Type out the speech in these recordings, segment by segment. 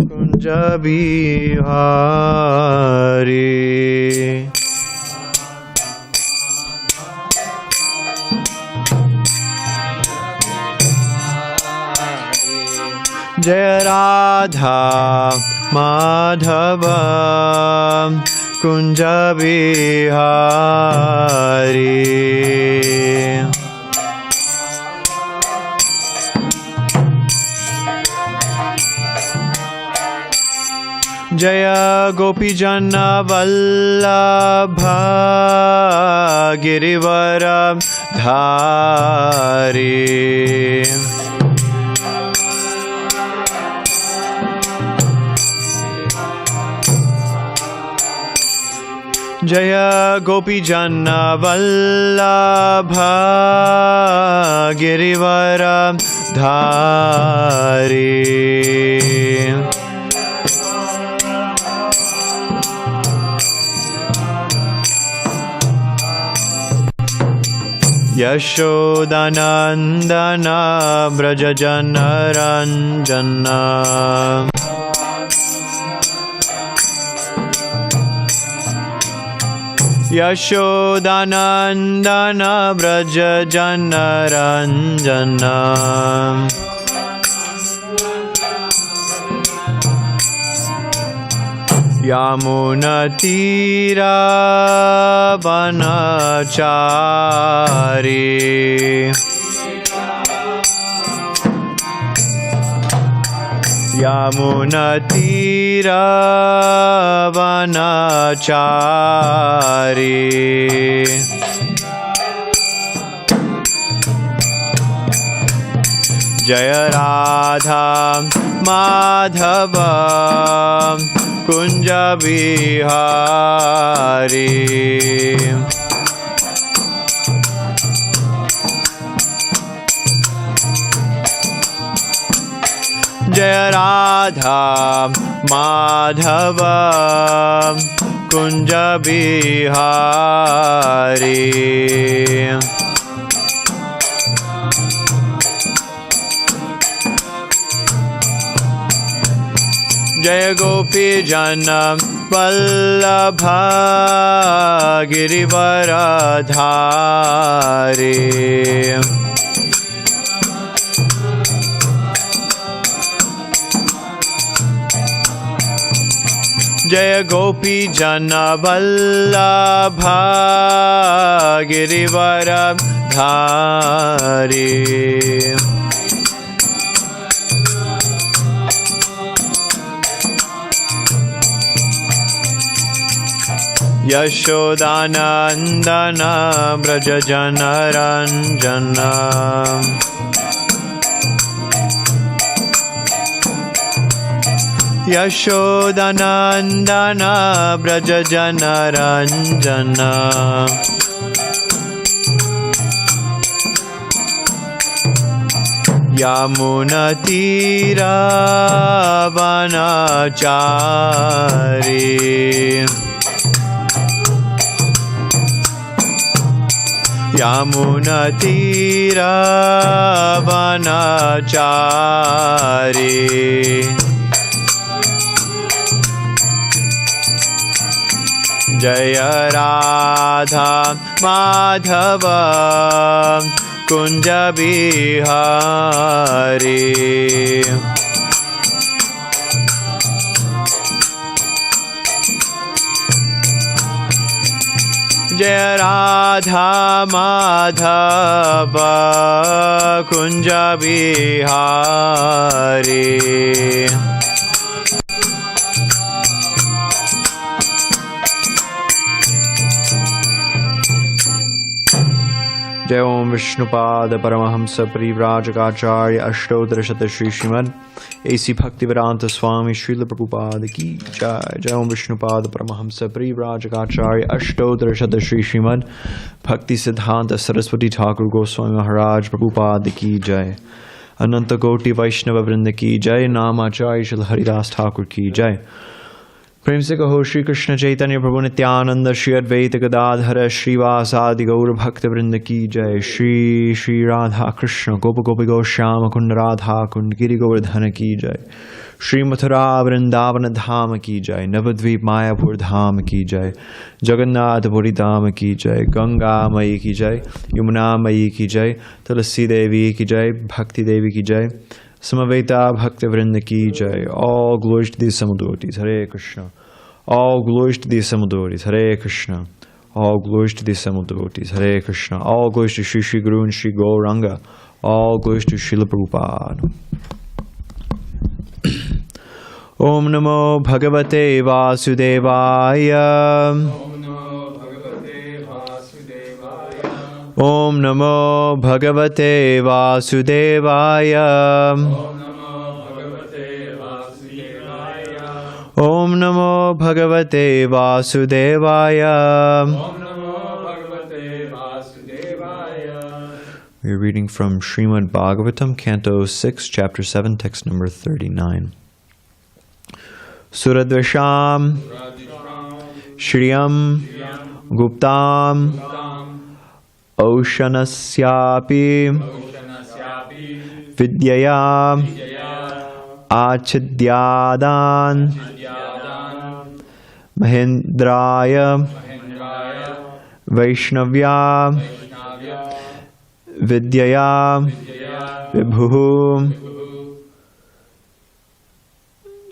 kunja bihari. Jaya Radha Madhava kunja bihari. Jaya Gopijana Vallabha Girivara Dhari. Jaya Gopijana Vallabha Girivara Dhari. Yashodanandana Brajajana Ranjana. Yashodanandana Brajajana Ranjana. Yamunatira vanachari. Yamunatira vanachari. Jaya Radha Madhava kunja bihari. Jaya Radha Madhava kunja bihari. Jaya Gopijana Vallabha Girivara Dhari. Jaya Gopijana Vallabha Girivara Dhari. Yashodanandana Brajajana Ranjana. Yashodanandana Brajajana Ranjana. Yamunatira vanachari. Yamunatira vanachari. Jaya Radha Madhava kunja bihari. Jaya Radha Madhava kunja bihari. Jai Om Viṣṇupāda Paramahamsa Parivrajakācārya Aṣṭodara Śata Śrī Śrīmad A.C. Bhaktivedanta Swami Srila Prabhupada Ki Jai. Jai Om Viṣṇupāda Paramahamsa Parivrajakācārya Aṣṭodara Śata Śrī Śrīmad Bhakti Siddhanta Saraswati Thakur Goswami Maharaj Prabhupada Ki Jai. Ananta Koti Vaishnava Vrinda Ki Jai. Namacharya Shri Haridas Thakur Ki Jai. Prem se kaho Shri Krishna Chaitanya Prabhu Nityananda Shri Advaita Gadadhara Shrivasadi Gaura Bhakta Vrinda Ki Jai Shri Shri Radha Krishna Gopa Gopi Goshyama Kund Radha Kund Giri Govardhana Ki Jai Shri Mathura Vrindavana Dhama Ki Jai Navadvip Mayapur Dhama Ki Jai Jagannath Puri Dhama Ki Jai Ganga Mayi Ki Jai Yamuna Mayi Ki Jai Tulasi Devi Ki Jai Bhakti Devi Ki Jai Samaveta Bhakta Vrinda Ki Jai. All glories to the devotees. Hare Krishna. All glories to the devotees. Hare Krishna. All glories to the devotees. Hare Krishna. All glories to Shri Shri Guru and Shri Gauranga. All glories to Srila Prabhupada. Om Namo Bhagavate Vasudevaya. Om Namo Bhagavate Vasudevaya. Om Namo Bhagavate Vasudevaya. We are reading from Srimad Bhagavatam, Canto 6, Chapter 7, text number 39. Suradvasham Shriyam Guptam Oshanasyapi Vidyaya Achidyadan Mahindraya Vaiṣṇavya Vidyaya Vibhu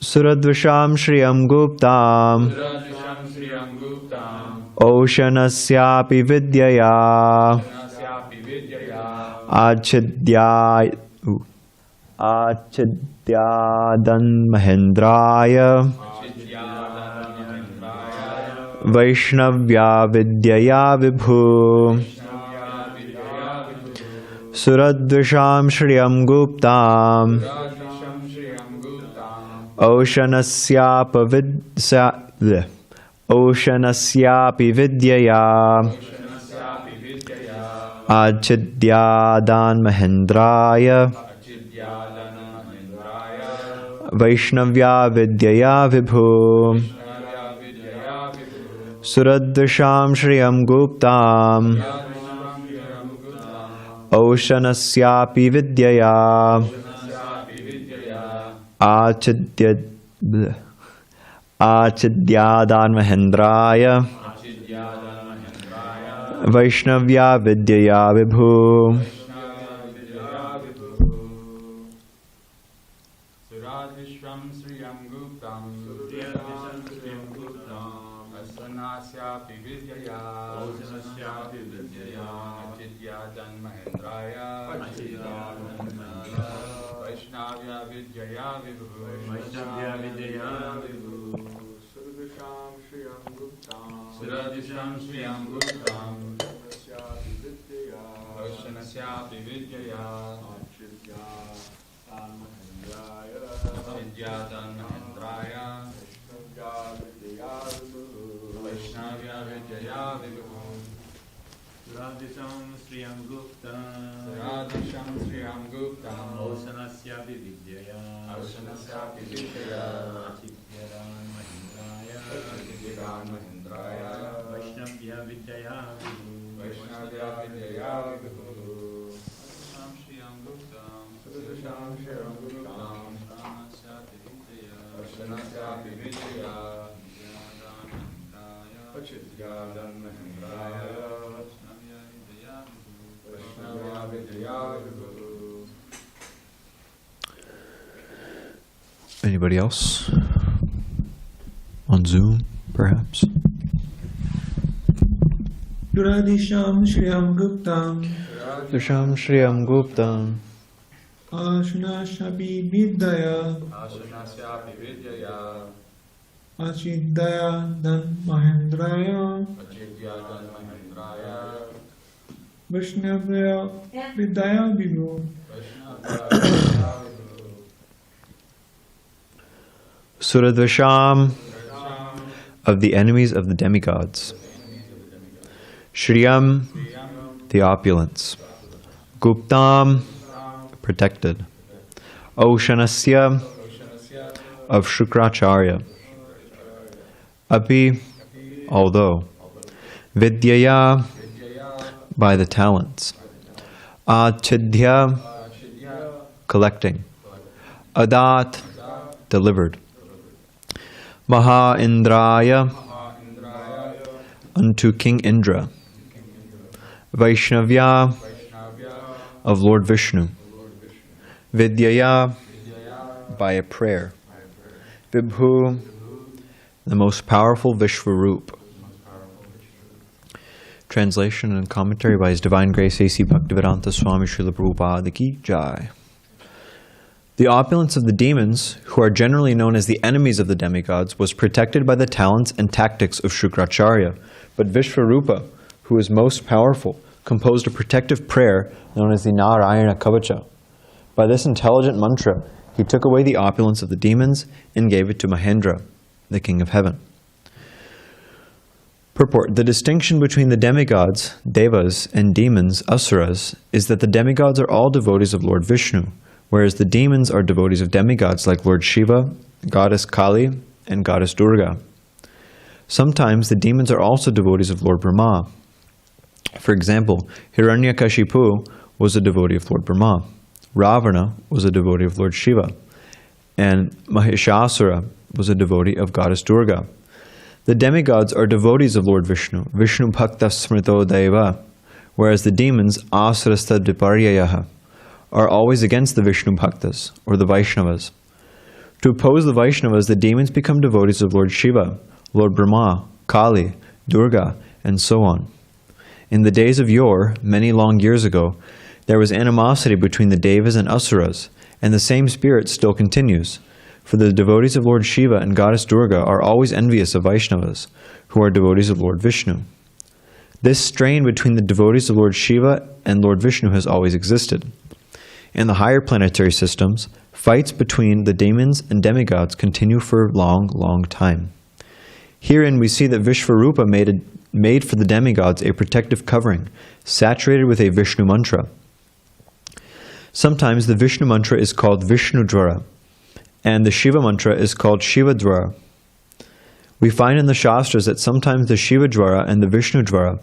Suradvasham Shriyam Guptam Oshanasyapi Vidyaya Achidyadan Mahindraya Vaiṣṇavya Vidyaya Vibhu Suradvasham Shriyam Guptam Oshanasyapi Vidyaya Achidyadan Mahindraya Vaiṣṇavya Vidyaya Vibhu Suradvasham Shriyam Guptam Oshanasyapi Vidyaya Achidyadan Mahindraya Vaiṣṇavya Vidyaya Vibhu Anybody else? On Zoom, perhaps? Duradisham Shriyam Guptam Dusham Shriyam Guptam Ashanasyapi Vidyaya Achidyadan Mahindraya Vaiṣṇavya Vidyaya Vibhu Suradvasham, of the enemies of the demigods. Shriyam, the opulence. Guptam, protected. Oshanasya, of Shukracharya. Api, although. Vidyaya, by the talents. Achidya, collecting. Adat, delivered. Maha Indraya, unto King Indra. Vaiṣṇavya, of Lord Viṣṇu. Vidyaya, by a prayer. Vibhu, the most powerful Vishvarup. Translation and commentary by His Divine Grace A.C. Bhaktivedanta Swami Srila Prabhupada Ki Jai. The opulence of the demons, who are generally known as the enemies of the demigods, was protected by the talents and tactics of Shukracharya. But Vishvarupa, who is most powerful, composed a protective prayer known as the Narayana Kavacha. By this intelligent mantra, he took away the opulence of the demons and gave it to Mahendra, the king of heaven. Purport: the distinction between the demigods, devas, and demons, asuras, is that the demigods are all devotees of Lord Viṣṇu, whereas the demons are devotees of demigods like Lord Śiva, goddess Kālī, and goddess Durgā. Sometimes the demons are also devotees of Lord Brahmā. For example, Hiraṇyakaśipu was a devotee of Lord Brahmā, Rāvaṇa was a devotee of Lord Śiva, and Mahiṣāsura was a devotee of goddess Durgā. The demigods are devotees of Lord Viṣṇu, viṣṇu-bhaktas smṛto daiva, whereas the demons, asuras tad-viparyayaḥ, are always against the viṣṇu-bhaktas, or the Vaiṣṇavas. To oppose the Vaiṣṇavas, the demons become devotees of Lord Śiva, Lord Brahmā, Kālī, Durgā, and so on. In the days of yore, many long years ago, there was animosity between the devas and asuras, and the same spirit still continues. For the devotees of Lord Śiva and goddess Durgā are always envious of Vaiṣṇavas, who are devotees of Lord Viṣṇu. This strain between the devotees of Lord Śiva and Lord Viṣṇu has always existed. In the higher planetary systems, fights between the demons and demigods continue for a long, long time. Herein we see that Vishvarupa made for the demigods a protective covering, saturated with a Viṣṇu mantra. Sometimes the Viṣṇu mantra is called Viṣṇu-dvara, and the Śiva mantra is called Śiva-dvara. We find in the Shastras that sometimes the Śiva-dvara and the Viṣṇu-dvara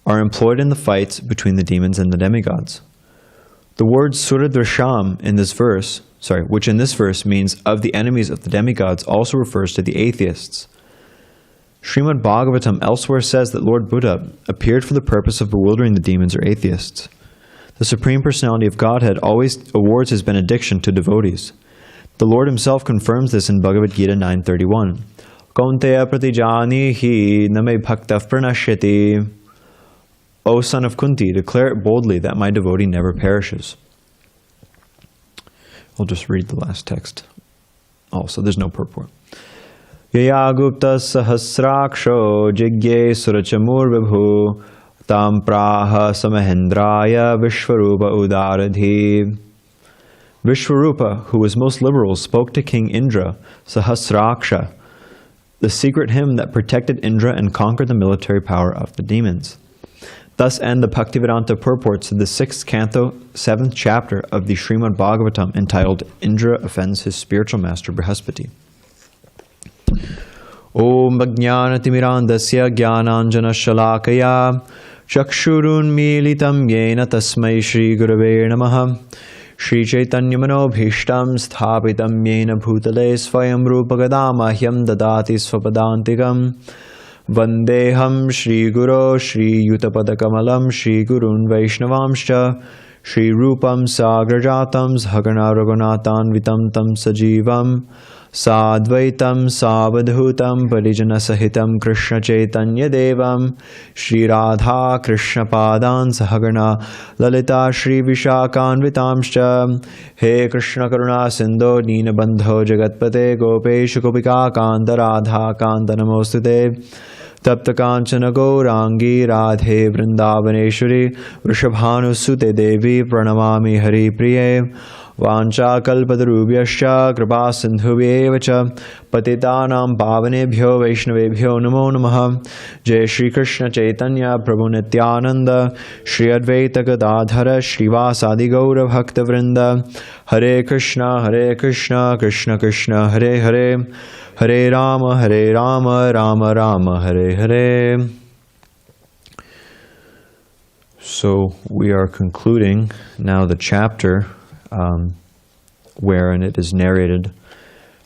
are employed in the fights between the demons and the demigods. The word Suradrasham in this verse, which in this verse means of the enemies of the demigods, also refers to the atheists. Srimad Bhagavatam elsewhere says that Lord Buddha appeared for the purpose of bewildering the demons or atheists. The Supreme Personality of Godhead always awards his benediction to devotees. The Lord himself confirms this in Bhagavad Gita 9:31. Kaunteya pratijanihi name bhaktav pranashyati. O son of Kunti, declare it boldly that my devotee never perishes. I'll just read the last text. Also, there's no purport. Yaya gupta sahasraksho jigye surachamur vibhu tam praha samahendraya vishvarupa udaradhi. Vishvarupa, who was most liberal, spoke to King Indra, Sahasraksha, the secret hymn that protected Indra and conquered the military power of the demons. Thus end the Bhaktivedanta purports to the 6th canto, 7th chapter of the Srimad Bhagavatam, entitled Indra Offends His Spiritual Master Brihaspati. Om Bhajnanatimirandasya Jnananjana Shalakaya Chakshurun Militam Yena Tasmai Shri Gurave Namaha Shri Chaitanya Manobhishtam Sthapitam Yena Bhutale Svayam Rupa Gadamahyam Dadati Svapadantikam Vandeham Shri Guru Shri Yutapadakamalam Shri Gurun Vaiṣṇavamscha Shri Rupam Sagrajatam Sahagana Raghunathan Vitam Tam Sajivam Sadvaitam Savadhutam Parijana Sahitam Krishna Chaitanya Devam Shri Radha Krishna Padan Sahagana Lalita Shri Vishakānvitamscha He Krishna Karuna Sindho Dīna Bandho Jagatpate Gopesha Gopika Kanta Radha Kanta Namostute Tapta Kanchana Gaurangi Radhe Vrindavaneshwari Vrishabhanu Sute Devi Pranamami Hari Priye Vancha kalpatarubhyascha kripa sindhubhyeva cha patitanam pavanebhyo Vaiṣṇavebhyo namo namaha. Jai Shri Krishna Chaitanya Prabhu Nityananda Shri Advaita Gadadhara Shrivasadi Gaura Bhakta Vrinda. Hare Krishna Krishna Krishna Hare Hare Hare Rama Rama Rama Hare Hare. So we are concluding now the chapter wherein it is narrated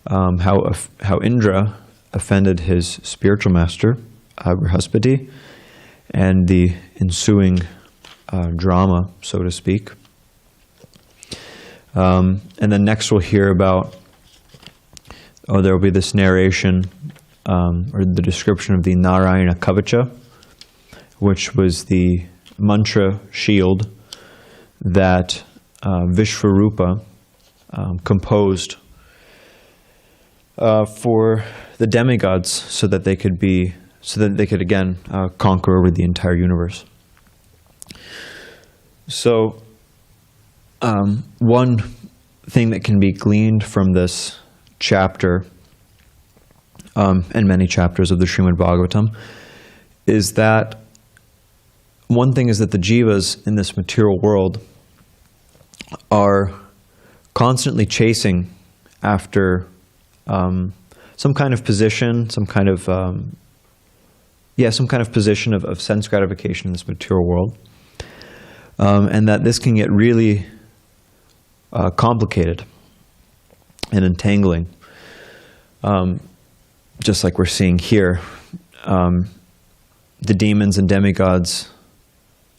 how Indra offended his spiritual master, Brihaspati, and the ensuing drama, so to speak. And then next we'll hear about, there will be this narration or the description of the Narayana Kavacha, which was the mantra shield that Vishvarupa composed for the demigods, so that they could again conquer over the entire universe. So one thing that can be gleaned from this chapter and many chapters of the Srimad Bhagavatam is that one thing is that the jivas in this material world are constantly chasing after some kind of position, some kind of position of sense gratification in this material world, and that this can get really complicated and entangling, just like we're seeing here. The demons and demigods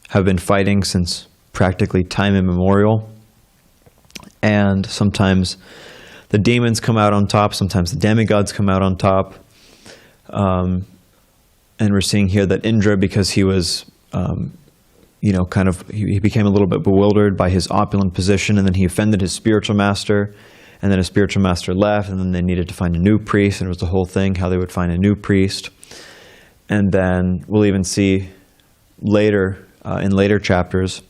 have been fighting since practically time immemorial, and sometimes the demons come out on top, sometimes the demigods come out on top, and we're seeing here that Indra, because he was he became a little bit bewildered by his opulent position, and then he offended his spiritual master, and then his spiritual master left, and then they needed to find a new priest, and it was the whole thing, how they would find a new priest. And then we'll even see later, in later chapters,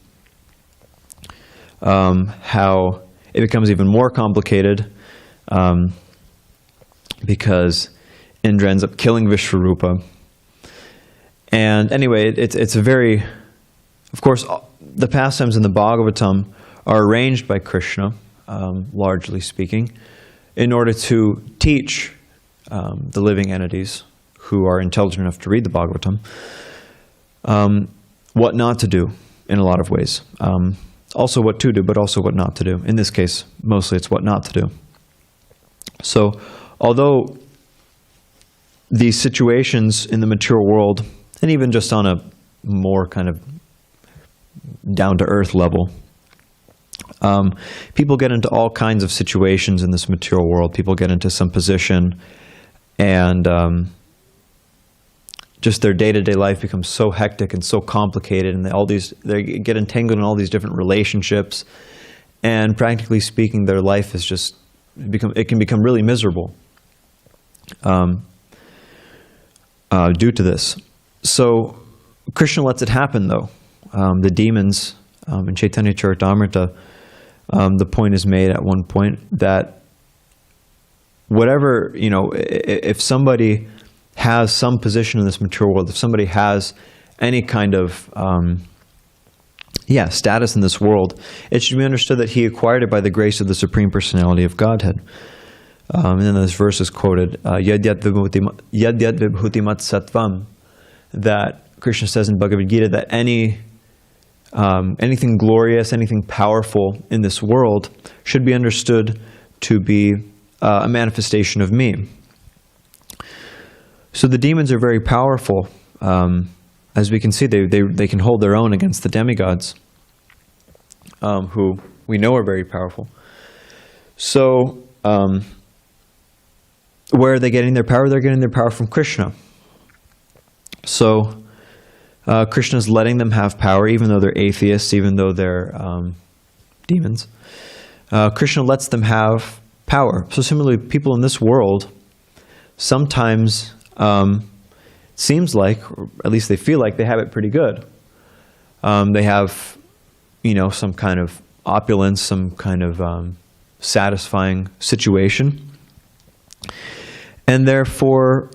how it becomes even more complicated because Indra ends up killing Vishvarupa. And anyway, it's a very, of course, the pastimes in the Bhagavatam are arranged by Krishna, largely speaking, in order to teach the living entities who are intelligent enough to read the Bhagavatam what not to do in a lot of ways. Also what to do, but also what not to do. In this case, mostly it's what not to do. So, although these situations in the material world, and even just on a more kind of down-to-earth level, people get into all kinds of situations in this material world. People get into some position, and just their day-to-day life becomes so hectic and so complicated, and they get entangled in all these different relationships, and practically speaking, their life is just it can become really miserable due to this. So Krishna lets it happen, though. The demons in Chaitanya Charitamrita, the point is made at one point that whatever, if somebody has some position in this material world, if somebody has any kind of status in this world, it should be understood that he acquired it by the grace of the Supreme Personality of Godhead. And then this verse is quoted, Yadyat vibhuti mat sattvam, that Krishna says in Bhagavad Gita that anything glorious, anything powerful in this world should be understood to be a manifestation of me. So the demons are very powerful. As we can see, they can hold their own against the demigods, who we know are very powerful. So where are they getting their power? They're getting their power from Krishna. So Krishna's letting them have power, even though they're atheists, even though they're demons. Krishna lets them have power. So similarly, people in this world sometimes seems like, or at least they feel like, they have it pretty good. They have, some kind of opulence, some kind of satisfying situation. And therefore,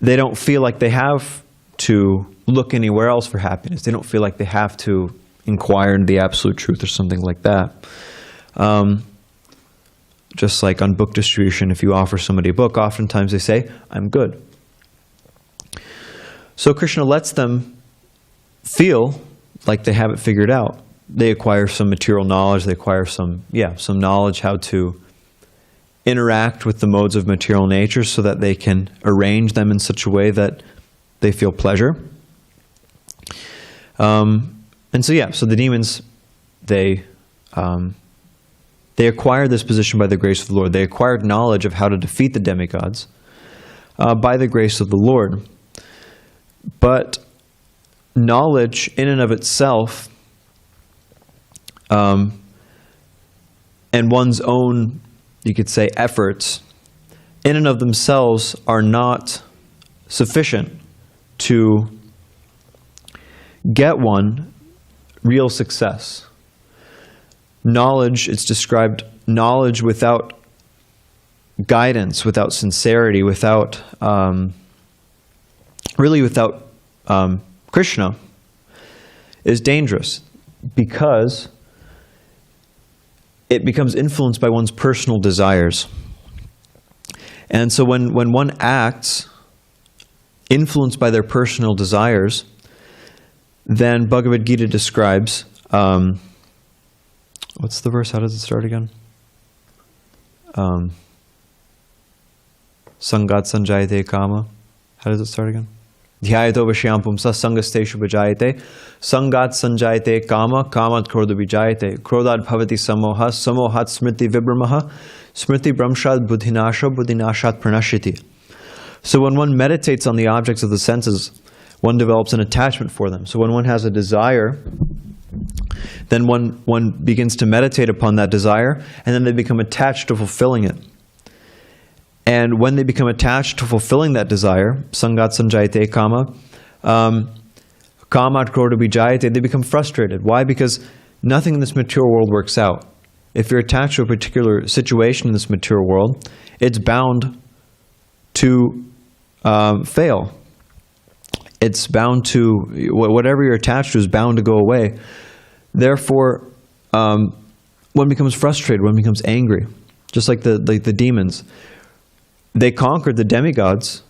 they don't feel like they have to look anywhere else for happiness. They don't feel like they have to inquire into the absolute truth or something like that. Just like on book distribution, if you offer somebody a book, oftentimes they say, "I'm good." So Krishna lets them feel like they have it figured out. They acquire some material knowledge, they acquire some knowledge how to interact with the modes of material nature so that they can arrange them in such a way that they feel pleasure. So the demons, they acquired this position by the grace of the Lord. They acquired knowledge of how to defeat the demigods by the grace of the Lord. But knowledge in and of itself, and one's own, you could say, efforts, in and of themselves are not sufficient to get one real success. Knowledge, it's described, knowledge without guidance, without sincerity, without Krishna, is dangerous because it becomes influenced by one's personal desires. And so when one acts influenced by their personal desires, then Bhagavad Gita describes, what's the verse? How does it start again? Sangat sanjayate kama. How does it start again? Dhyayato vashyam pumsa sangasteshu vajayate. Sangat sanjayate kama, kamat krodha vijayate. Krodhat bhavati samoha, samohat smrti vibramaha. Smrti brahmshad buddhinasha, buddhinashat pranashiti. So when one meditates on the objects of the senses, one develops an attachment for them. So when one has a desire, then one begins to meditate upon that desire, and then they become attached to fulfilling it. And when they become attached to fulfilling that desire, sangat sanjayate kama, kamat krodha vijayate, they become frustrated. Why? Because nothing in this material world works out. If you're attached to a particular situation in this material world, it's bound to fail. It's bound to, whatever you're attached to is bound to go away. Therefore, one becomes frustrated, one becomes angry. Just like the demons. They conquered the demigods,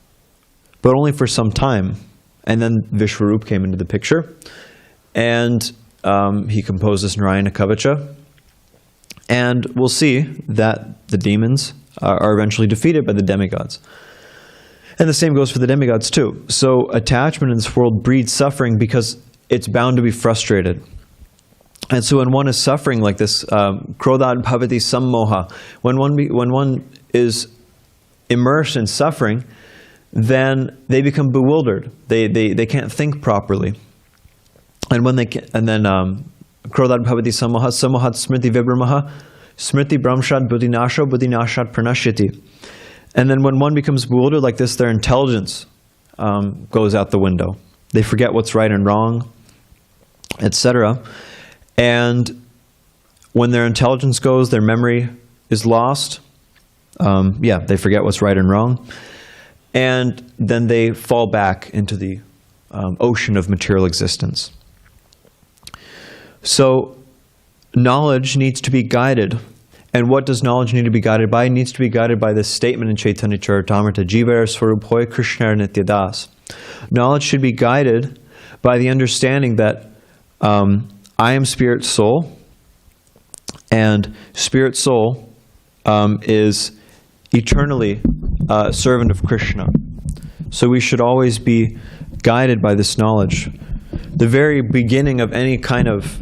but only for some time. And then Vishwarup came into the picture, and he composed this Hiraṇyakaśipu. And we'll see that the demons are eventually defeated by the demigods. And the same goes for the demigods too. So attachment in this world breeds suffering because it's bound to be frustrated. And so when one is suffering like this, krodhat bhavati sammoha, when one is immersed in suffering, then they become bewildered. They can't think properly. And when then krodhat bhavati sammoha, sammohat smrti vibramaha, smrti brahmshad buddhinasha, buddhinashat pranashiti. And then when one becomes bewildered like this, their intelligence goes out the window. They forget what's right and wrong, etc. And when their intelligence goes, their memory is lost. They forget what's right and wrong. And then they fall back into the ocean of material existence. So knowledge needs to be guided. And what does knowledge need to be guided by? It needs to be guided by this statement in Chaitanya Charitamrita, Jivara Swarupoy Krishna Nityadas. Knowledge should be guided by the understanding that I am spirit soul, and spirit soul is eternally a servant of Krishna. So we should always be guided by this knowledge. The very beginning of any kind of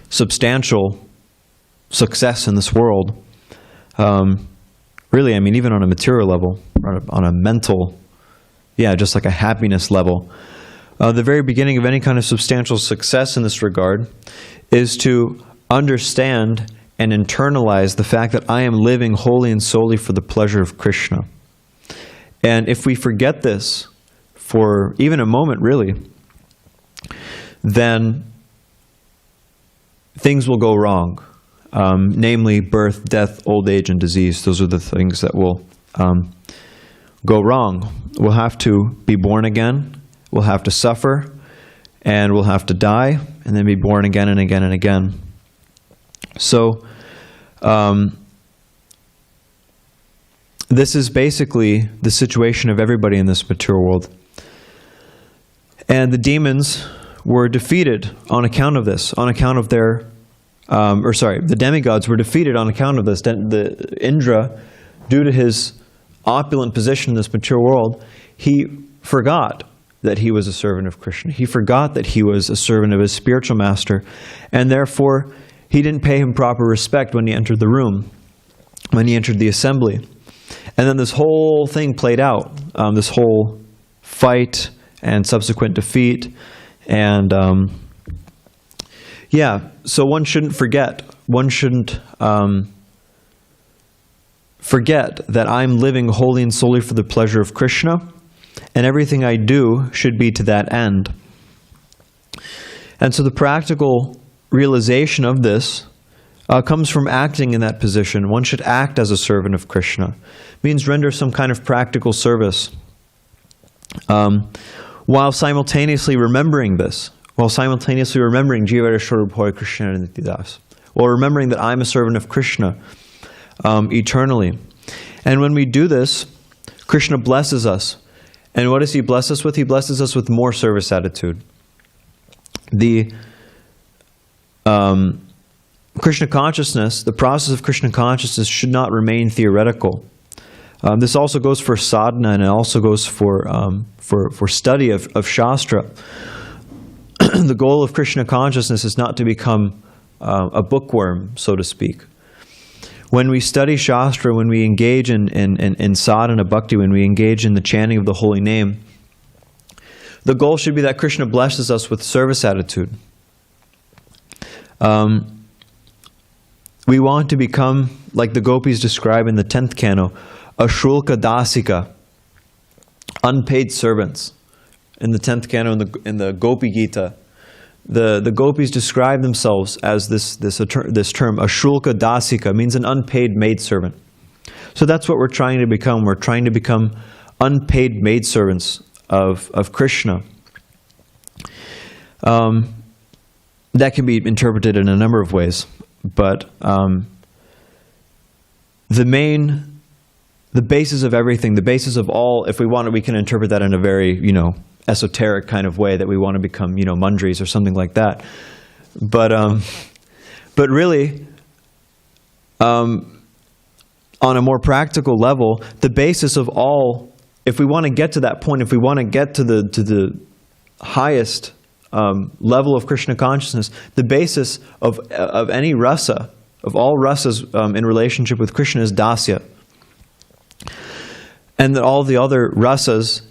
substantial success in this world, really, I mean, even on a material level, on a mental, just like a happiness level, the very beginning of any kind of substantial success in this regard is to understand and internalize the fact that I am living wholly and solely for the pleasure of Krishna. And if we forget this for even a moment, really, then things will go wrong. Namely, birth, death, old age, and disease. Those are the things that will go wrong. We'll have to be born again, we'll have to suffer, and we'll have to die, and then be born again and again and again. So, this is basically the situation of everybody in this material world. And the demons were defeated on account of this, on account of their, the demigods were defeated on account of this. The Indra, due to his opulent position in this material world, he forgot that he was a servant of Krishna. He forgot that he was a servant of his spiritual master, and therefore he didn't pay him proper respect when he entered the room, when he entered the assembly. And then this whole thing played out, this whole fight and subsequent defeat. And so one shouldn't forget. One shouldn't forget that I'm living wholly and solely for the pleasure of Krishna, and everything I do should be to that end. And so the practical realization of this comes from acting in that position. One should act as a servant of Krishna. It means render some kind of practical service. While simultaneously remembering this, while simultaneously remembering Jiva Krishna and Das, while remembering that I'm a servant of Krishna eternally. And when we do this, Krishna blesses us. And what does he bless us with? He blesses us with more service attitude. The Krishna consciousness, the process of Krishna consciousness should not remain theoretical. This also goes for sadhana, and it also goes for study of Shastra. The goal of Krishna consciousness is not to become a bookworm, so to speak. When we study Shastra, when we engage in sadhana bhakti, when we engage in the chanting of the holy name, the goal should be that Krishna blesses us with service attitude. We want to become, like the gopis describe in the 10th canto, ashulka dasika, unpaid servants. In the 10th canto, in the Gopi Gita, the gopis describe themselves as this term, ashulka dasika, means an unpaid maidservant. So that's what we're trying to become. We're trying to become unpaid maidservants of Krishna. That can be interpreted in a number of ways, but the basis of everything, the basis of all, if we want it, we can interpret that in a very, esoteric kind of way, that we want to become, mandris or something like that. But really, on a more practical level, the basis of all, if we want to get to that point, if we want to get to the highest level of Krishna consciousness, the basis of any rasa, of all rasas in relationship with Krishna, is dasya. And that all the other rasas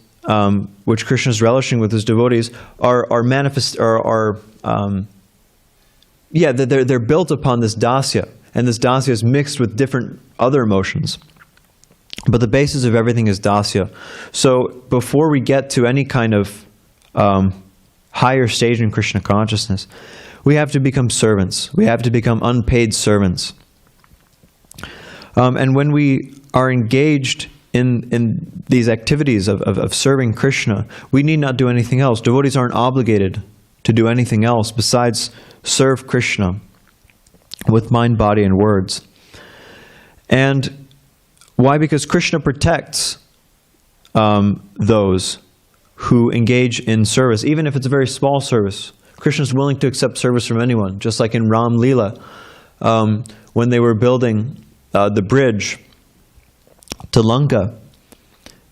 which Krishna is relishing with his devotees they're built upon this dasya, and this dasya is mixed with different other emotions. But the basis of everything is dasya. So before we get to any kind of higher stage in Krishna consciousness, we have to become servants. We have to become unpaid servants. And when we are engaged in these activities of serving Krishna, we need not do anything else. Devotees aren't obligated to do anything else besides serve Krishna with mind, body, and words. And why? Because Krishna protects those who engage in service, even if it's a very small service. Krishna is willing to accept service from anyone, just like in Ram Lila, when they were building the bridge to Lanka.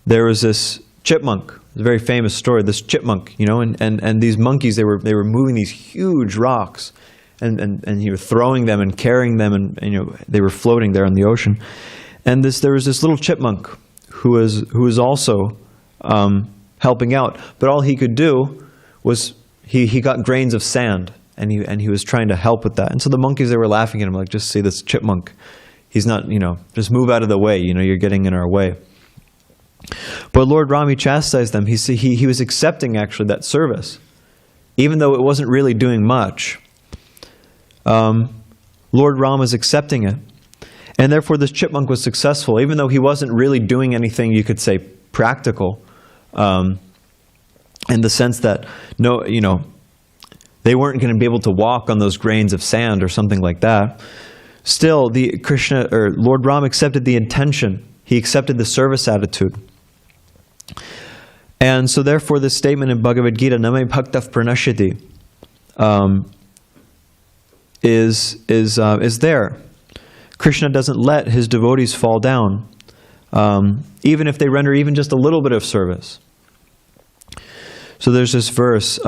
There was this chipmunk, a very famous story, this chipmunk, and these monkeys, they were moving these huge rocks, and throwing them and carrying them, and they were floating there in the ocean. And there was this little chipmunk who was also helping out, but all he could do was he got grains of sand, and he was trying to help with that. And so the monkeys, they were laughing at him, like, just see this chipmunk. He's not, just move out of the way, you're getting in our way. But Lord Brahmā chastised them. He was accepting actually that service, even though it wasn't really doing much. Lord Rāma is accepting it. And therefore this chipmunk was successful, even though he wasn't really doing anything, you could say, practical, in the sense that, no, you know, they weren't going to be able to walk on those grains of sand or something like that. Still, the Krishna, or Lord Brahma, accepted the intention. He accepted the service attitude. And so therefore this statement in Bhagavad Gita, "Name bhaktaḥ pranashyati," is there. Krishna doesn't let his devotees fall down, even if they render even just a little bit of service. So there's this verse,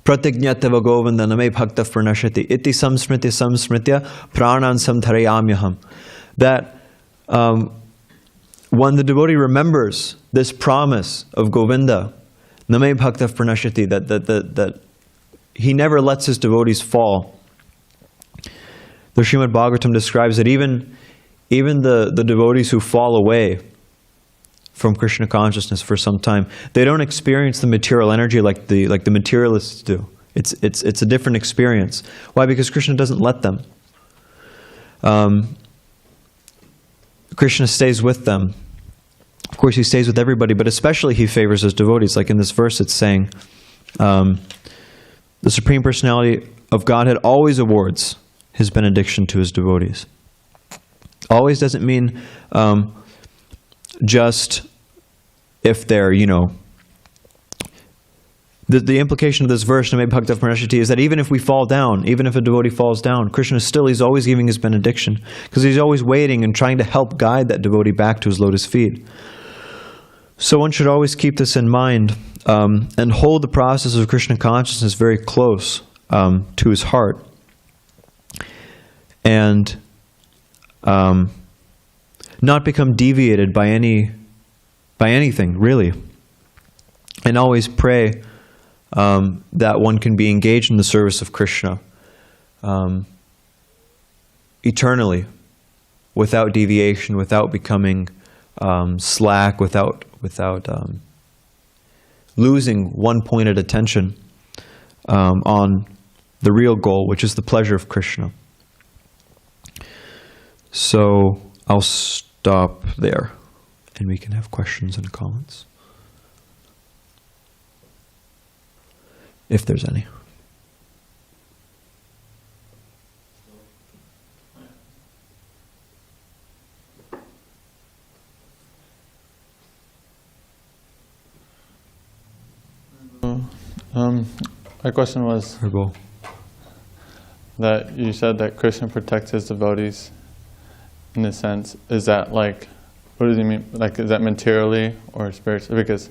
"Pratignyatava govinda name bhaktaḥ pranashyati iti samsmritya pranan samdharayamyaham," that when the devotee remembers this promise of Govinda, name bhaktaḥ pranashyati, that he never lets his devotees fall. The Srimad Bhagavatam describes that even the devotees who fall away from Krishna consciousness for some time, they don't experience the material energy like the materialists do. It's a different experience. Why? Because Krishna doesn't let them. Krishna stays with them. Of course, he stays with everybody, but especially he favors his devotees. Like in this verse, it's saying, the Supreme Personality of Godhead always awards his benediction to his devotees. Always doesn't mean just if they're, you know, the implication of this verse, "Name bhaktaḥ pranashyati," is that even if we fall down, even if a devotee falls down, Krishna still, he's always giving his benediction, because he's always waiting and trying to help guide that devotee back to his lotus feet. So one should always keep this in mind and hold the process of Krishna consciousness very close to his heart. And not become deviated by anything, really. And always pray that one can be engaged in the service of Krishna eternally, without deviation, without becoming slack, without losing one-pointed attention on the real goal, which is the pleasure of Krishna. So I'll stop there, and we can have questions and comments, if there's any. My question was that you said that Krishna protects his devotees. In a sense, is that like, what does he mean? Like, is that materially or spiritually? Because,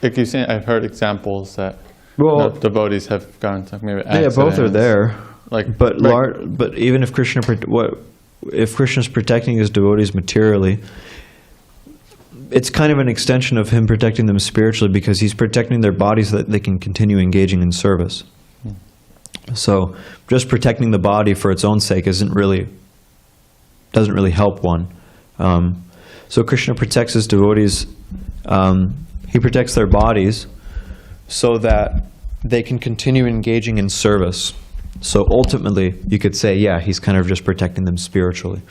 like you say, I've heard examples that devotees have gone to maybe accidents. Yeah, both are there. Like, but even if if Krishna's protecting his devotees materially, it's kind of an extension of him protecting them spiritually, because he's protecting their bodies so that they can continue engaging in service. So just protecting the body for its own sake doesn't really help one. So Krishna protects his devotees, he protects their bodies so that they can continue engaging in service. So ultimately, you could say, yeah, he's kind of just protecting them spiritually.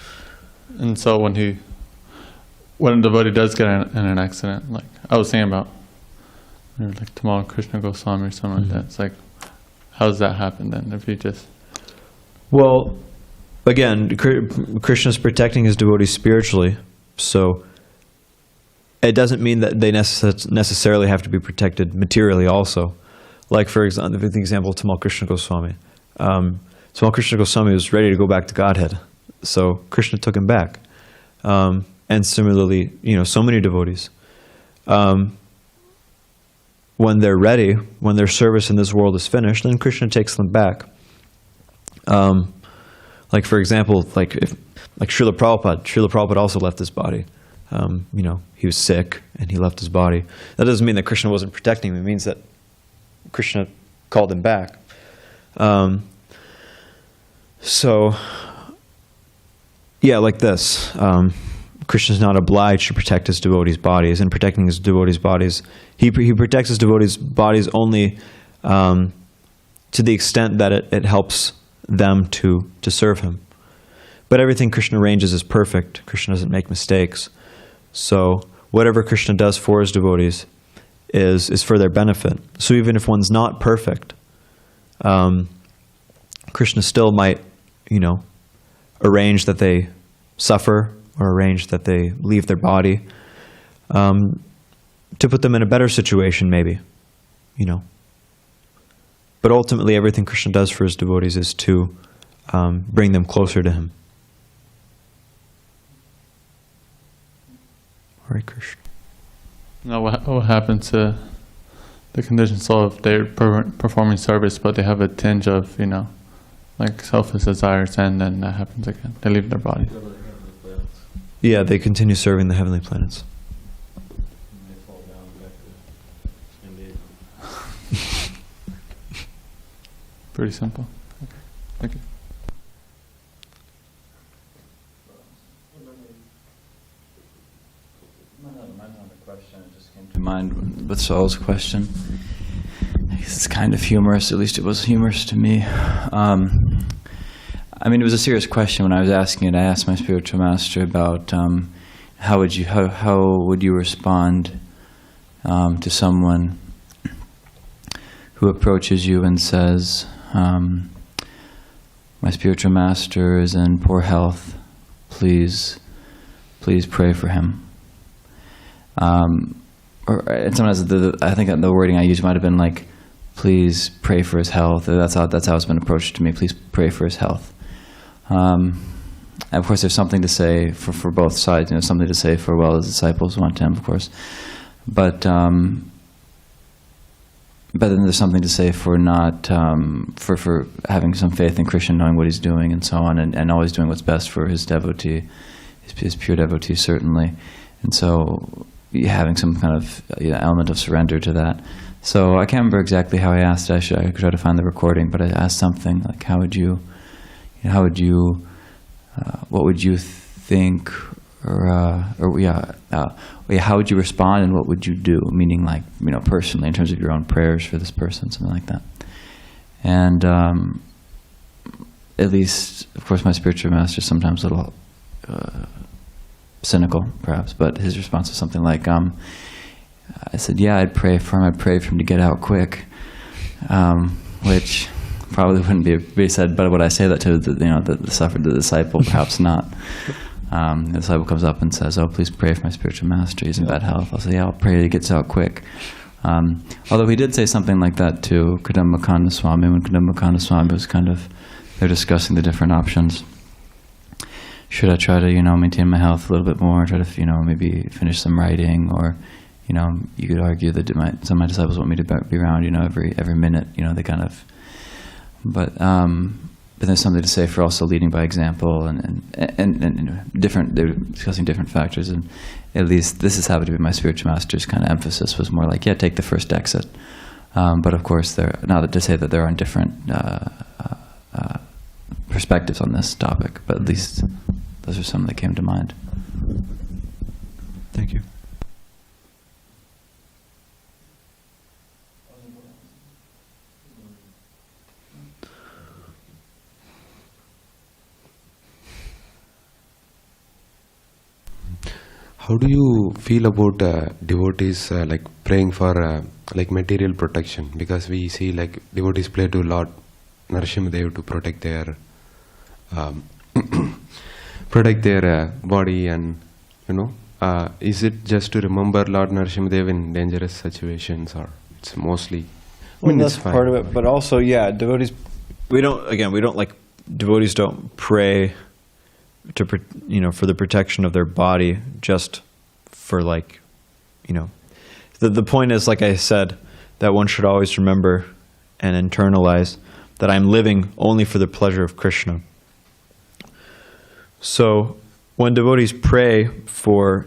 And so when a devotee does get in an accident, like I was saying about, like Tamal Krishna Goswami or something like that, it's like, how does that happen then? If you just... Well, again, Krishna's protecting his devotees spiritually, so it doesn't mean that they necessarily have to be protected materially also. Like, for example, the example of Tamal Krishna Goswami. Tamal Krishna Goswami was ready to go back to Godhead, so Krishna took him back. And similarly, so many devotees. When they're ready, when their service in this world is finished, then Krishna takes them back. Like, for example, like Srila Prabhupada also left his body. He was sick and he left his body. That doesn't mean that Krishna wasn't protecting him. It means that Krishna called him back. So, yeah, like this. Krishna's not obliged to protect his devotees' bodies, and protecting his devotees' bodies, he protects his devotees' bodies only to the extent that it helps them to serve him. But everything Krishna arranges is perfect. Krishna doesn't make mistakes. So whatever Krishna does for his devotees is for their benefit. So even if one's not perfect, Krishna still might, arrange that they suffer or arrange that they leave their body to put them in a better situation, maybe, But ultimately, everything Krishna does for his devotees is to bring them closer to him. Hare Krishna. Now, what happens to the conditioned soul if they're performing service, but they have a tinge of, like selfish desires, and then that happens again? They leave their body. Yeah, they continue serving the heavenly planets. They fall down back to Pretty simple. Okay. Thank you. to mind with Saul's question. It's kind of humorous, at least it was humorous to me. I mean, it was a serious question when I was asking it. I asked my spiritual master about how would you respond to someone who approaches you and says, my spiritual master is in poor health, please pray for him. And sometimes I think the wording I used might have been like, please pray for his health. That's how it's been approached to me. Please pray for his health. And of course, there's something to say for both sides. Something to say for the disciples want him, of course. But then there's something to say for not for having some faith in Krishna, knowing what he's doing, and so on, and always doing what's best for his devotee, his pure devotee, certainly. And so having some kind of element of surrender to that. So I can't remember exactly how I asked. I could try to find the recording, but I asked something like, what would you think, how would you respond, and what would you do? Meaning, like, personally, in terms of your own prayers for this person, something like that. And at least, of course, my spiritual master is sometimes a little cynical, perhaps, but his response was something like, I said, yeah, I'd pray for him. I'd pray for him to get out quick, which probably wouldn't be said. But would I say that to the disciple? Perhaps not. The disciple comes up and says, "Oh, please pray for my spiritual master. He's in bad health." I'll say, "Yeah, I'll pray that he gets out quick." Although he did say something like that to Kadamba Swami when Kadamba Swami was they're discussing the different options. Should I try to maintain my health a little bit more? Try to maybe finish some writing, or you could argue that some of my disciples want me to be around every minute. They kind of. But there's something to say for also leading by example, and different. They're discussing different factors, and at least this has happened to be my spiritual master's kind of emphasis was more like, yeah, take the first exit. But of course, to say that there are different perspectives on this topic, but at least those are some that came to mind. Thank you. How do you feel about devotees like praying for material protection? Because we see devotees pray to Lord Narasimhadev to protect their body, and is it just to remember Lord Narasimhadev in dangerous situations, or it's mostly? That's part of it, but also, devotees. Devotees don't pray to for the protection of their body, just for the point is, like I said, that one should always remember and internalize that I'm living only for the pleasure of Krishna. So when devotees pray for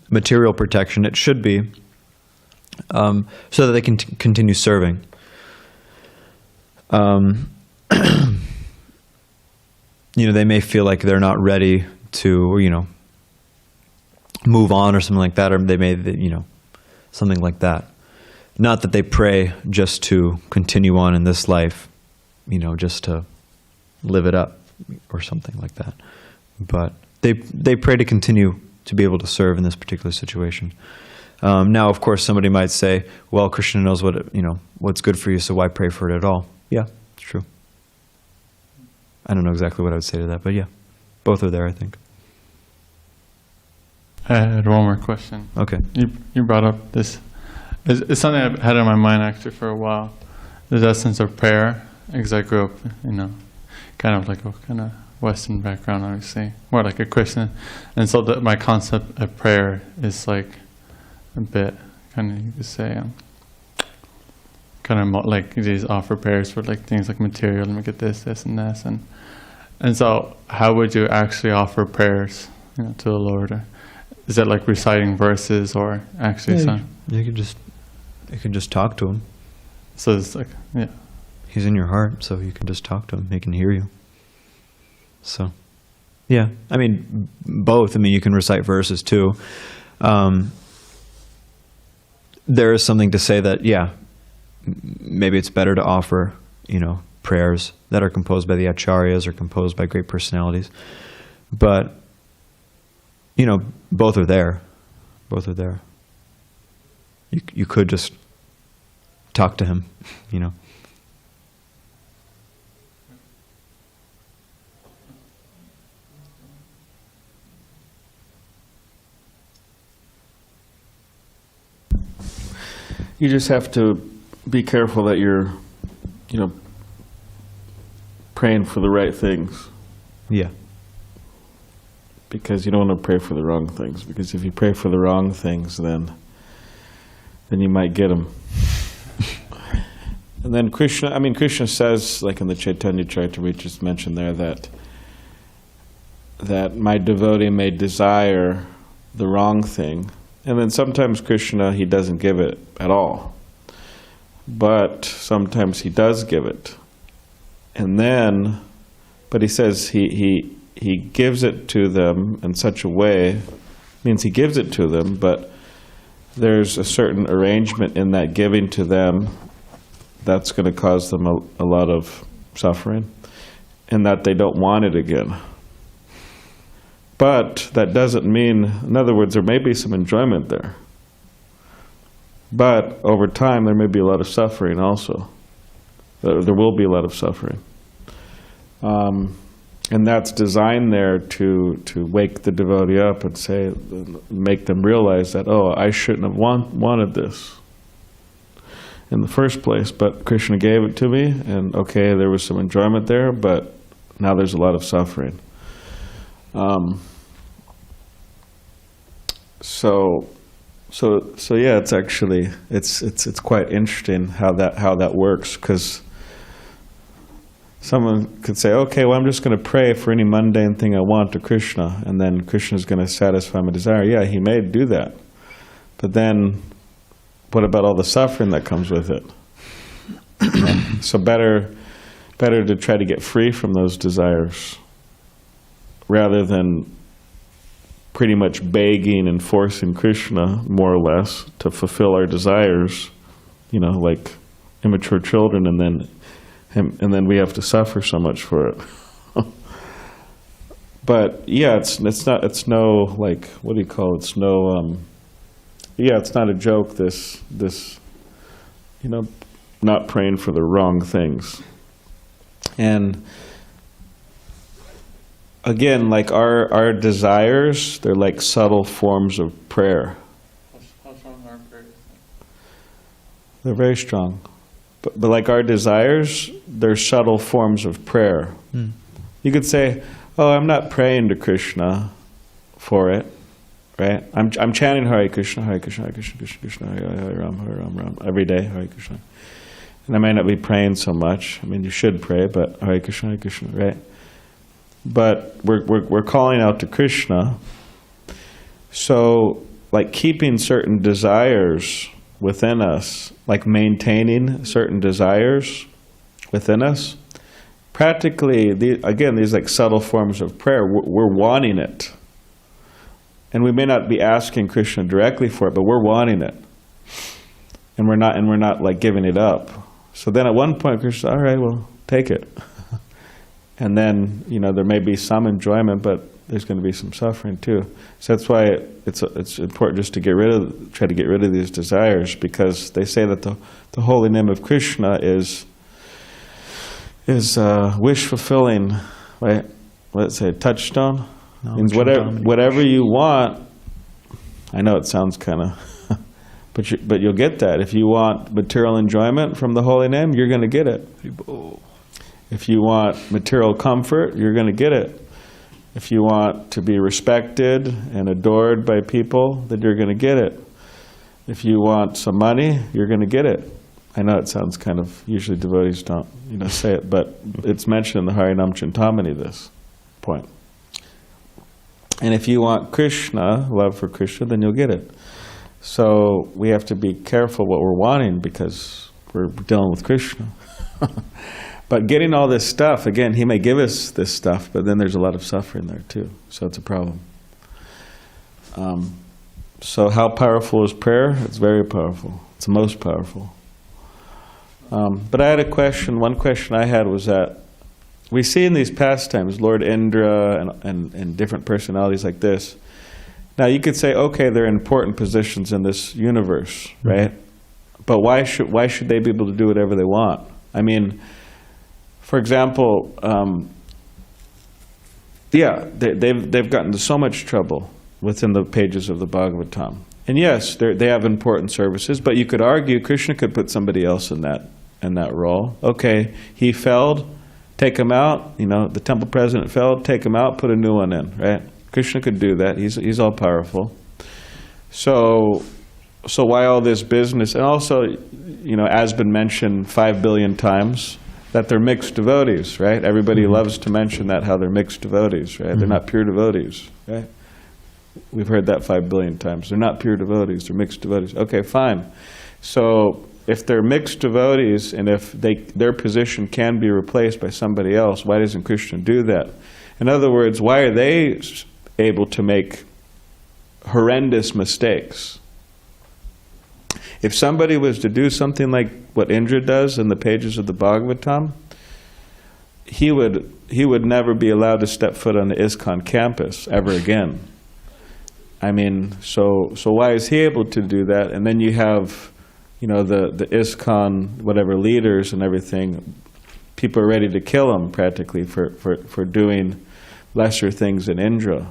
material protection, it should be so that they can continue serving. They may feel like they're not ready to, move on or something like that, or they may, something like that. Not that they pray just to continue on in this life, just to live it up or something like that. But they pray to continue to be able to serve in this particular situation. Now, of course, somebody might say, well, Krishna knows what's good for you, so why pray for it at all? Yeah, it's true. I don't know exactly what I would say to that, but yeah, both are there, I think. I had one more question. Okay. You brought up this. It's something I've had in my mind actually for a while. The essence of prayer, because I grew up, kind of like a kind of Western background, obviously, more like a Christian, and so my concept of prayer is like a bit kind of, you could say, kind of like these offer prayers for like things like material, let me get this, and this, and so how would you actually offer prayers, to the Lord? Or is that like reciting verses or actually? You can just talk to him. So it's like, yeah. He's in your heart, so you can just talk to him. He can hear you. So, yeah. I mean, both. I mean, you can recite verses too. There is something to say that, yeah, maybe it's better to offer, prayers that are composed by the acharyas or composed by great personalities. But, both are there. Both are there. You could just talk to him, You just have to be careful that you're, praying for the right things. Yeah. Because you don't want to pray for the wrong things. Because if you pray for the wrong things, then you might get them. And then Krishna says, like in the Chaitanya Charitamrita just mentioned there, that my devotee may desire the wrong thing. And then sometimes Krishna, he doesn't give it at all. But sometimes he does give it. And then, but he says he gives it to them in such a way, means he gives it to them, but there's a certain arrangement in that giving to them that's going to cause them a lot of suffering, and that they don't want it again. But that doesn't mean, in other words, there may be some enjoyment there. But over time, there may be a lot of suffering also. There will be a lot of suffering. And that's designed there to wake the devotee up and say, make them realize that, oh, I shouldn't have wanted this in the first place, but Krishna gave it to me, and okay, there was some enjoyment there, but now there's a lot of suffering. So yeah, it's actually it's quite interesting how that works, because someone could say, okay, well, I'm just going to pray for any mundane thing I want to Krishna, and then Krishna's going to satisfy my desire. Yeah, he may do that, but then what about all the suffering that comes with it? So better to try to get free from those desires rather than pretty much begging and forcing Krishna, more or less, to fulfill our desires, like immature children, and then we have to suffer so much for it. But yeah, it's no, like, what do you call it? It's no, yeah, it's not a joke, this not praying for the wrong things. And again, like our desires, they're like subtle forms of prayer. How strong are prayers? They're very strong. But like our desires, they're subtle forms of prayer. You could say, oh, I'm not praying to Krishna for it, right? I'm chanting Hare Krishna, Hare Krishna, Hare Krishna, Krishna Krishna, Hare Ram, Hare Ram, Ram, every day, Hare Krishna. And I may not be praying so much. I mean, you should pray, but Hare Krishna, right? But we're calling out to Krishna. So, like keeping certain desires within us, like maintaining certain desires within us, practically, these like subtle forms of prayer, we're wanting it. And we may not be asking Krishna directly for it, but we're wanting it. and we're not like giving it up. So then at one point, Krishna says, all right, well, take it. And then, there may be some enjoyment, but there's going to be some suffering too. So that's why it's important just to try to get rid of these desires, because they say that the holy name of Krishna is wish fulfilling, right? Let's say touchstone. Means whatever you want. I know it sounds kind of, but you'll get that. If you want material enjoyment from the holy name, you're going to get it. If you want material comfort, you're going to get it. If you want to be respected and adored by people, then you're going to get it. If you want some money, you're going to get it. I know it sounds kind of, usually devotees don't say it, but it's mentioned in the Harinam Chintamani, this point. And if you want Krishna, love for Krishna, then you'll get it. So we have to be careful what we're wanting, because we're dealing with Krishna. But getting all this stuff, again, he may give us this stuff, but then there's a lot of suffering there too. So it's a problem. So how powerful is prayer? It's very powerful. It's the most powerful. But I had a question. One question I had was that we see in these pastimes Lord Indra and different personalities like this. Now you could say, okay, they're in important positions in this universe, right? But why should they be able to do whatever they want? I mean, for example, they've gotten into so much trouble within the pages of the Bhagavatam. And yes, they have important services, but you could argue Krishna could put somebody else in that role. Okay, he failed, take him out. The temple president failed, take him out, put a new one in. Right? Krishna could do that. He's all powerful. So why all this business? And also, as been mentioned 5 billion times, that they're mixed devotees, right? Everybody loves to mention that, how they're mixed devotees, right? They're not pure devotees, right? We've heard that 5 billion times. They're not pure devotees, they're mixed devotees. Okay, fine. So if they're mixed devotees, and if their position can be replaced by somebody else, why doesn't Krishna do that? In other words, why are they able to make horrendous mistakes? If somebody was to do something like what Indra does in the pages of the Bhagavatam, he would never be allowed to step foot on the ISKCON campus ever again. I mean, so why is he able to do that? And then you have, the ISKCON, whatever leaders and everything, people are ready to kill him practically for doing lesser things than Indra.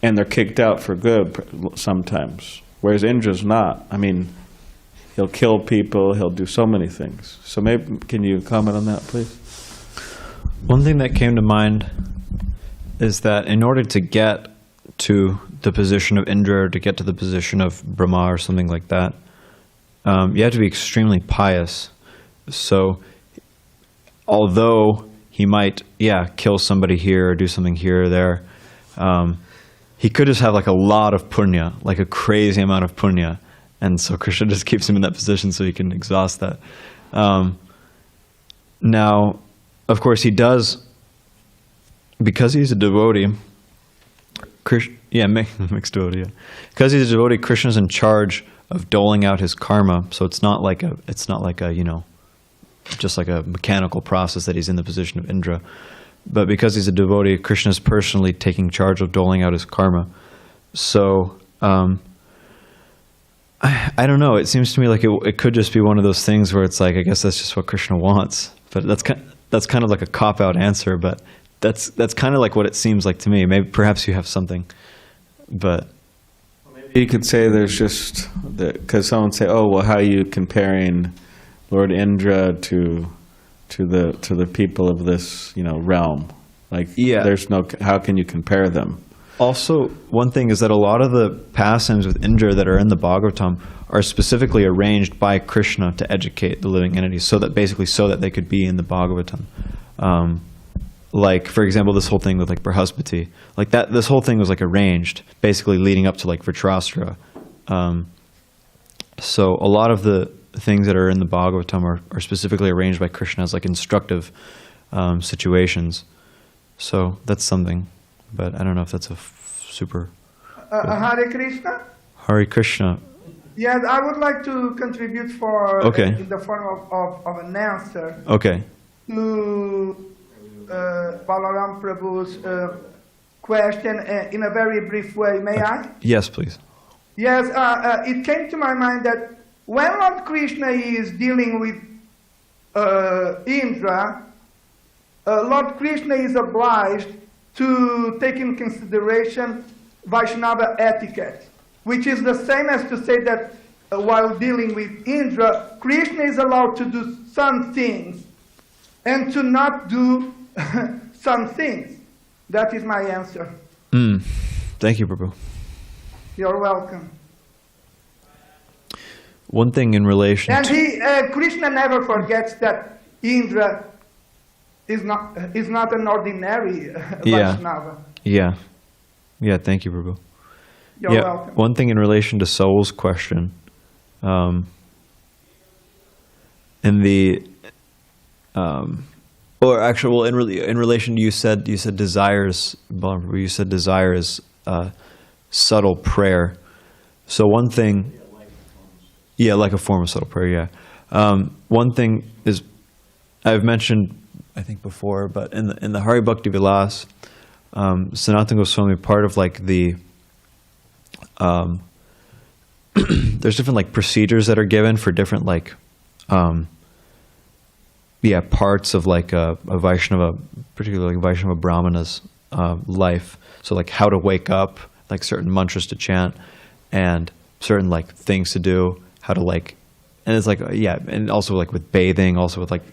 And they're kicked out for good sometimes. Whereas Indra's not. I mean, he'll kill people, he'll do so many things. So maybe, can you comment on that, please? One thing that came to mind is that in order to get to the position of Indra, or to get to the position of Brahma or something like that, you have to be extremely pious. So although he might, kill somebody here or do something here or there, he could just have like a lot of punya, like a crazy amount of punya. And so Krishna just keeps him in that position so he can exhaust that. Now, of course, he does, because he's a devotee, mixed devotee. Because he's a devotee, Krishna's in charge of doling out his karma. So it's not like a just like a mechanical process that he's in the position of Indra. But because he's a devotee, Krishna's personally taking charge of doling out his karma. So, I don't know. It seems to me like it could just be one of those things where it's like, I guess that's just what Krishna wants. But that's kind of like a cop-out answer, but that's kind of like what it seems like to me. Maybe perhaps you have something, but you could say there's just because someone say, oh, well, how are you comparing Lord Indra to the people of this realm? Like, there's no, how can you compare them? Also, one thing is that a lot of the pastimes with Indra that are in the Bhagavatam are specifically arranged by Krishna to educate the living entities, so that they could be in the Bhagavatam. Like, for example, this whole thing with like Brihaspati, like that. This whole thing was like arranged, basically leading up to like Vritrasura. So a lot of the things that are in the Bhagavatam are specifically arranged by Krishna as like instructive situations. So that's something. But I don't know if that's a super... Hare Krishna? Hare Krishna. Yes, I would like to contribute for in the form of an answer Okay. to Balaram Prabhu's question in a very brief way. May I? Yes, please. Yes, it came to my mind that when Lord Krishna is dealing with Indra, Lord Krishna is obliged to take in consideration Vaishnava etiquette, which is the same as to say that while dealing with Indra, Krishna is allowed to do some things and to not do some things. That is my answer. Thank you, Prabhu. You're welcome. One thing in relation And to... Krishna never forgets that Indra is not an ordinary Vaishnava. Yeah. Yeah, thank you, Prabhu. You're welcome. One thing in relation to Saul's question, in relation to you said desires, you said desire is subtle prayer. So one thing, like a form of subtle prayer. One thing is, I've mentioned, I think before, but in the Hari Bhakti Vilas, Sanatana Goswami, part of like the there's different like procedures that are given for different like parts of like a Vaishnava, particularly like Vaishnava Brahmana's life. So like how to wake up, like certain mantras to chant, and certain like things to do, how to like, and it's like and also like with bathing, also with like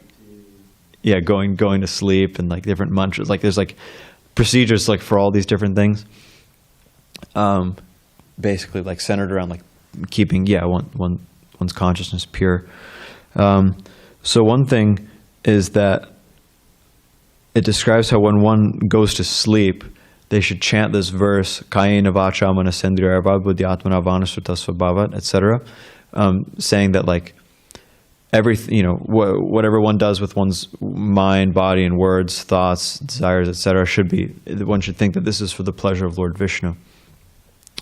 going to sleep, and like different mantras. Like there's like procedures like for all these different things. Basically like centered around like keeping one's consciousness pure. So one thing is that it describes how when one goes to sleep, they should chant this verse, Kayena vacha manasendriyarva buddhi atmana vanasutta svabhavat, etc., saying that like whatever one does with one's mind, body, and words, thoughts, desires, etc., one should think that this is for the pleasure of Lord Viṣṇu.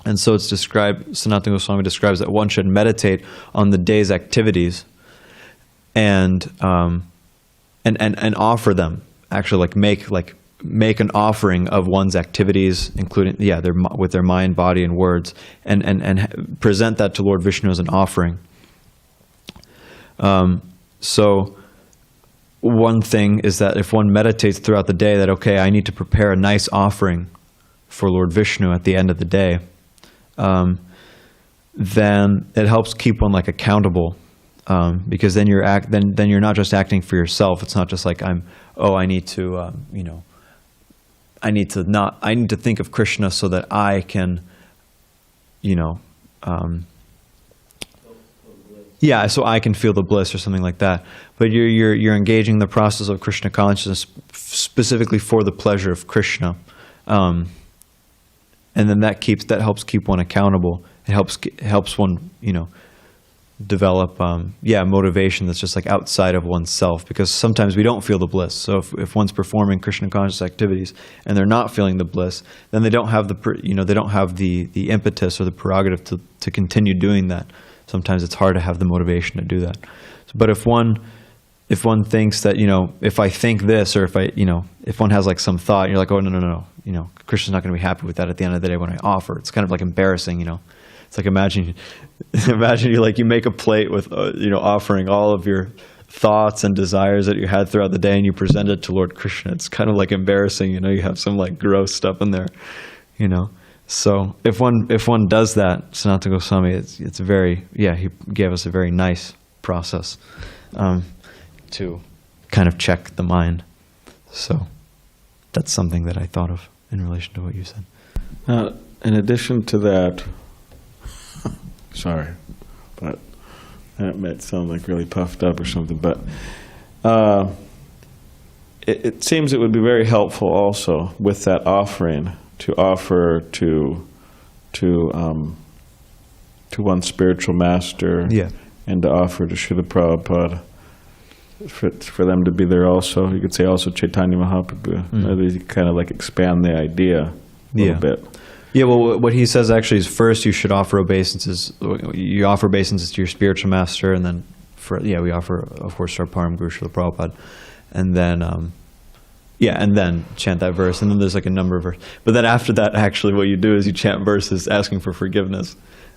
And so it's described, Sanatana Goswami describes that one should meditate on the day's activities and offer them. Actually, make an offering of one's activities, including with their mind, body, and words, and present that to Lord Viṣṇu as an offering. So one thing is that if one meditates throughout the day that, okay, I need to prepare a nice offering for Lord Viṣṇu at the end of the day, then it helps keep one like accountable, because then you're not just acting for yourself. It's not just like I need to think of Krishna so that I can so I can feel the bliss or something like that. But you're engaging the process of Krishna consciousness specifically for the pleasure of Krishna. And then that helps keep one accountable. It helps one, develop, motivation that's just like outside of oneself, because sometimes we don't feel the bliss. So if one's performing Krishna conscious activities and they're not feeling the bliss, then they don't have the impetus or the prerogative to continue doing that. Sometimes it's hard to have the motivation to do that. But if one thinks that, if I think this, or if one has like some thought, and you're like, oh, no, Krishna's not going to be happy with that at the end of the day when I offer. It's kind of like embarrassing, It's like imagine you make a plate with, offering all of your thoughts and desires that you had throughout the day, and you present it to Lord Krishna. It's kind of like embarrassing, you have some like gross stuff in there, So if one does that, Sanatana Goswami, it's very, he gave us a very nice process to kind of check the mind. So that's something that I thought of in relation to what you said. In addition to that, sorry, but that might sound like really puffed up or something, but it seems it would be very helpful also with that offering to offer to one's spiritual master, and to offer to Srila Prabhupada, for them to be there also. You could say also Chaitanya Mahaprabhu. Maybe kind of like expand the idea a little bit. Yeah, well, what he says actually is first you should offer obeisances. You offer obeisances to your spiritual master, and then, we offer, of course, our Param Guru Srila Prabhupada, and then, and then chant that verse, and then there's like a number of verses. But then after that, actually, what you do is you chant verses asking for forgiveness.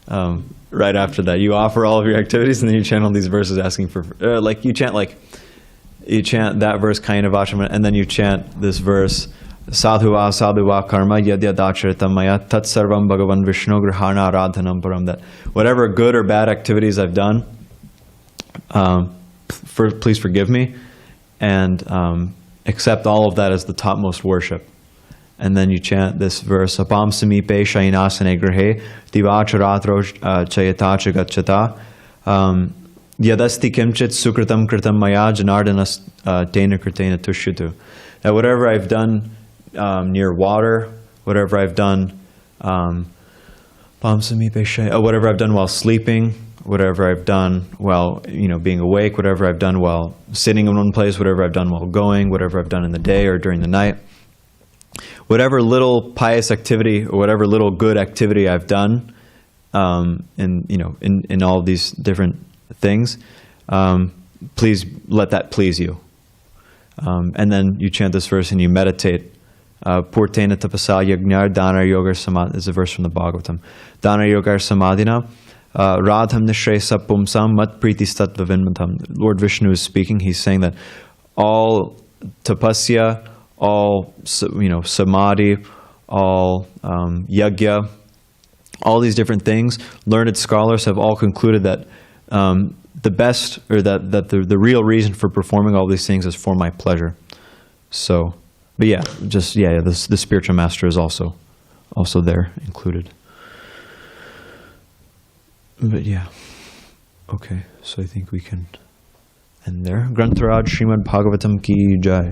Right after that, you offer all of your activities, and then you chant all these verses asking for, you chant that verse, Kayena Vācāya, and then you chant this verse, Sadhuva sadhuva karma yadyadacharitam maya tat sarvam bhagavan Viṣṇu grahana aradhanam param, that whatever good or bad activities I've done, please forgive me, and accept all of that as the topmost worship. And then you chant this verse, Apam samipe shayinasane grahe divacharatro chayatacha gacchata yadasti kimchit sukritam kritam maya janardanas tena kritena tushyatu. That whatever I've done near water, whatever I've done whatever I've done while sleeping, whatever I've done while being awake, whatever I've done while sitting in one place, whatever I've done while going, whatever I've done in the day or during the night, whatever little pious activity or whatever little good activity I've done in all these different things, please let that please you. And then you chant this verse and you meditate. Purtena tapasa yagnar dana yogar samadhi is a verse from the Bhagavatam. Dana yogar samadhina radham nishresa pumsam mat pritistatva vinmatam. Lord Viṣṇu is speaking. He's saying that all tapasya, all samadhi, all yajna, all these different things, learned scholars have all concluded that the best, or that the real reason for performing all these things is for my pleasure. So, but the spiritual master is also there included. But okay, so I think we can end there. Grantharaj Srimad Bhagavatam ki jai.